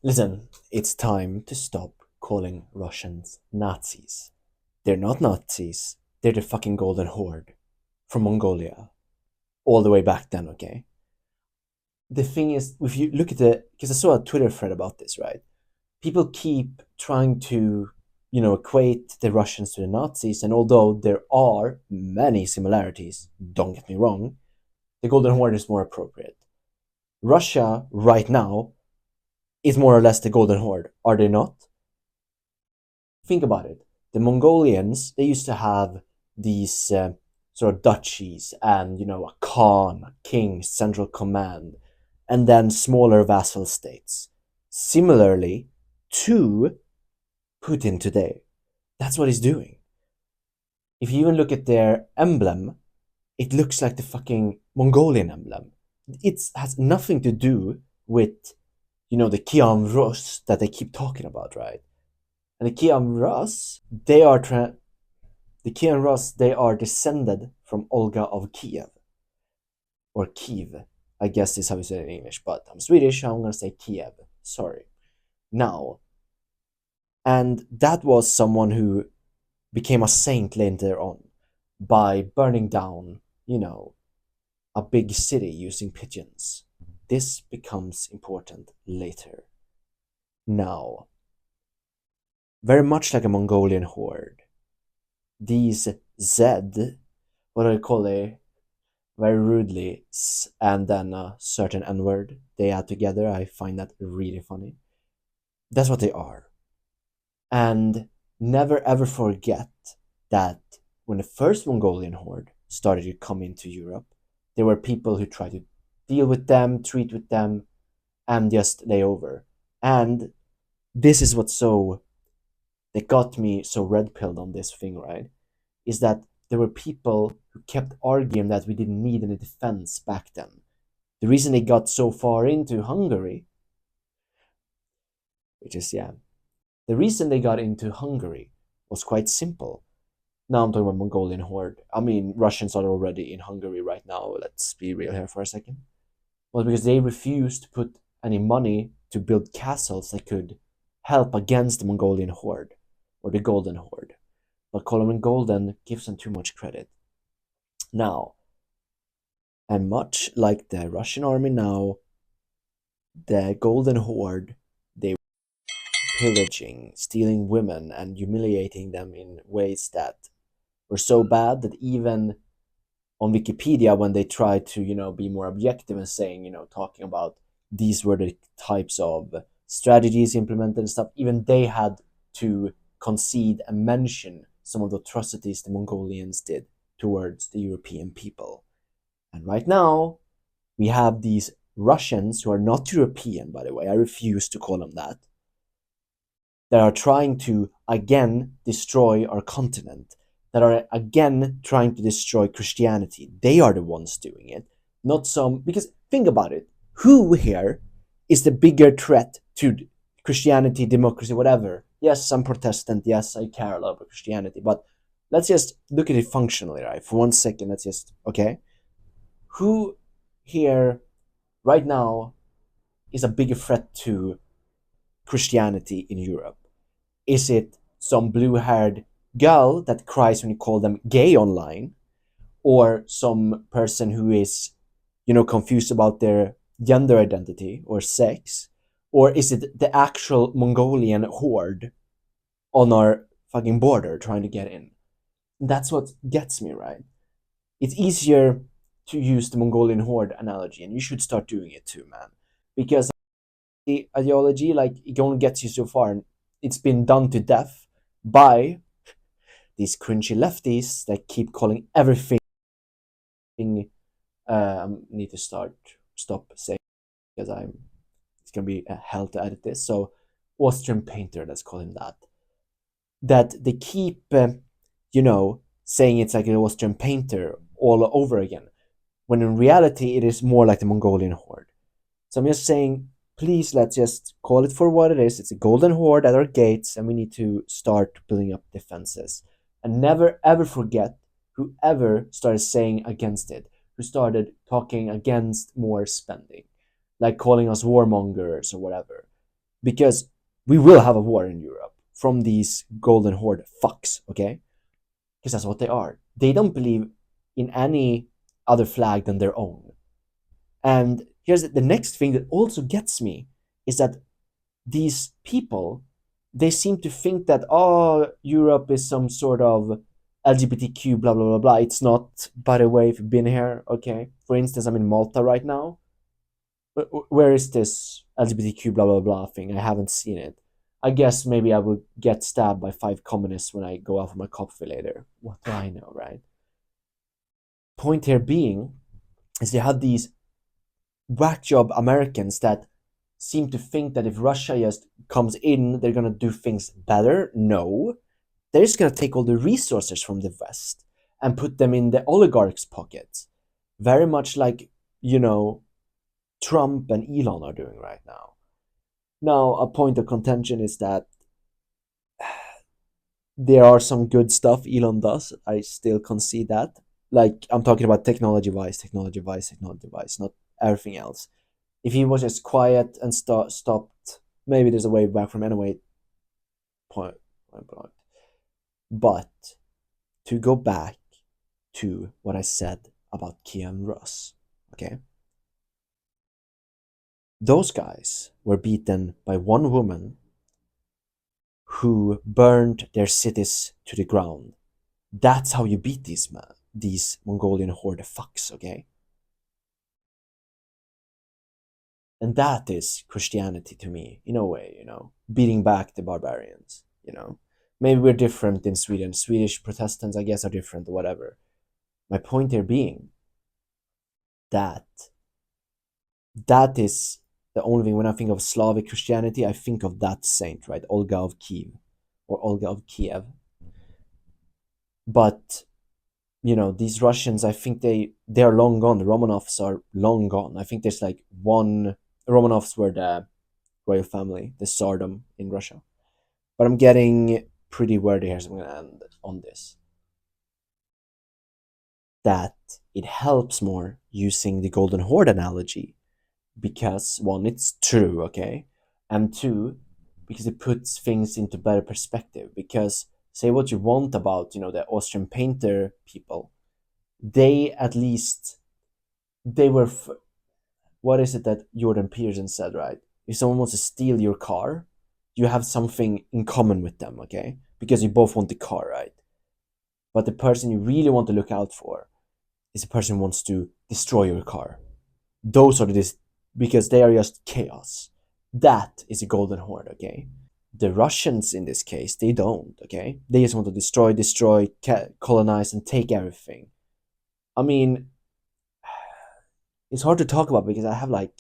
Listen, it's time to stop calling Russians Nazis. They're not Nazis. They're the fucking Golden Horde from Mongolia. All the way back then, okay? The thing is, if you look at the, because I saw a Twitter thread about this, right? People keep trying to, equate the Russians to the Nazis, and although there are many similarities, don't get me wrong, the Golden Horde is more appropriate. Russia, right now, is more or less the Golden Horde, are they not? Think about it. The Mongolians, they used to have these sort of duchies and, a Khan, a king, central command, and then smaller vassal states. Similarly to Putin today. That's what he's doing. If you even look at their emblem, it looks like the fucking Mongolian emblem. It has nothing to do with, the Kiam Rus that they keep talking about, right? And the Kian Rus, they are descended from Olga of Kiev, or Kiev, I guess is how you say it in English, but I'm Swedish, so I'm gonna say Kiev. Sorry. Now, and that was someone who became a saint later on by burning down, a big city using pigeons. This becomes important later. Now, very much like a Mongolian horde, these Zed, what do I call it? Very rudely, and then a certain N word they add together. I find that really funny. That's what they are. And never ever forget that when the first Mongolian horde started to come into Europe, there were people who tried to deal with them, treat with them, and just lay over. And this is what so that got me so red pilled on this thing, right? Is that there were people who kept arguing that we didn't need any defense back then. The reason they got so far into Hungary, which is, yeah, the reason they got into Hungary was quite simple. Now I'm talking about Mongolian horde. I mean, Russians are already in Hungary right now. Let's be real here for a second. Well, because they refused to put any money to build castles that could help against the Mongolian horde or the Golden Horde. But calling them golden gives them too much credit. Now, and much like the Russian army now, the Golden Horde, they were pillaging, stealing women, and humiliating them in ways that were so bad that even on Wikipedia, when they tried to, be more objective and saying, talking about these were the types of strategies implemented and stuff, even they had to concede and mention some of the atrocities the Mongolians did towards the European people. And right now, we have these Russians who are not European, by the way, I refuse to call them that are trying to again destroy our continent, that are again trying to destroy Christianity. They are the ones doing it, not some. Because think about it, who here is the bigger threat to Christianity, democracy, whatever? Yes, I'm Protestant. Yes, I care a lot about Christianity, but let's just look at it functionally, right? For 1 second, let's just okay. Who here right now is a bigger threat to Christianity in Europe? Is it some blue haired girl that cries when you call them gay online? Or some person who is, confused about their gender identity or sex? Or is it the actual Mongolian horde on our fucking border trying to get in? That's what gets me, right? It's easier to use the Mongolian horde analogy, and you should start doing it too, man. Because the ideology, like, it only gets you so far, and it's been done to death by these cringy lefties that keep calling everything. Need to stop saying, because it's gonna be a hell to edit this. So Austrian painter, let's call him that. That they keep, saying it's like an Austrian painter all over again, when in reality it is more like the Mongolian horde. So I'm just saying, please, let's just call it for what it is. It's a golden horde at our gates, and we need to start building up defenses. And never ever forget whoever started saying against it, who started talking against more spending, like calling us warmongers or whatever. because we will have a war in Europe from these Golden Horde fucks, okay? Because that's what they are. They don't believe in any other flag than their own. And here's the next thing that also gets me is that these people, they seem to think that, oh, Europe is some sort of LGBTQ blah blah blah blah. It's not, by the way, if you've been here, okay. For instance, I'm in Malta right now. Where is this LGBTQ blah blah blah thing? I haven't seen it. I guess maybe I will get stabbed by 5 communists when I go out for my coffee later. What do I know, right? Point here being is they have these whack job Americans that seem to think that if Russia just comes in, they're gonna do things better. No, they're just gonna take all the resources from the West and put them in the oligarchs' pockets. Very much like, you know, Trump and Elon are doing right now. Now, a point of contention is that there are some good stuff Elon does. I still concede that. Like, I'm talking about technology wise, not everything else. If he was just quiet and stopped, maybe there's a way back from anyway. Point. But to go back to what I said about Kia and Russ, okay? Those guys were beaten by one woman who burned their cities to the ground. That's how you beat these Mongolian horde fucks, okay? And that is Christianity to me, in a way, beating back the barbarians, Maybe we're different in Sweden. Swedish Protestants, I guess, are different, or whatever. My point here being that that is the only thing. When I think of Slavic Christianity, I think of that saint, right? Olga of Kiev, or Olga of Kiev. But these Russians, I think they are long gone. The Romanovs are long gone. I think there's like one. The Romanovs were the royal family, the Tsardom in Russia. But I'm getting pretty wordy here, so I'm gonna end on this. That it helps more using the Golden Horde analogy because one, it's true, okay, and two, because it puts things into better perspective. Because say what you want about the Austrian painter people, they at least they were. What is it that Jordan Peterson said, right? If someone wants to steal your car, you have something in common with them, okay? Because you both want the car, right? But the person you really want to look out for is the person who wants to destroy your car. Those are because they are just chaos. That is a golden horde, okay? The Russians in this case, they don't, okay? They just want to destroy, colonize, and take everything. I mean, it's hard to talk about because I have like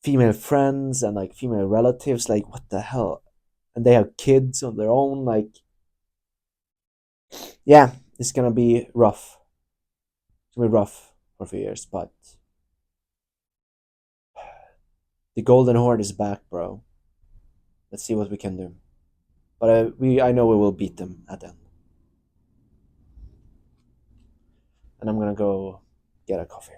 female friends and like female relatives. Like, what the hell? And they have kids on their own. Like, yeah, it's gonna be rough. It's gonna be rough for a few years, but the Golden Horde is back, bro. Let's see what we can do. But I know we will beat them at the end. And I'm gonna go get a coffee.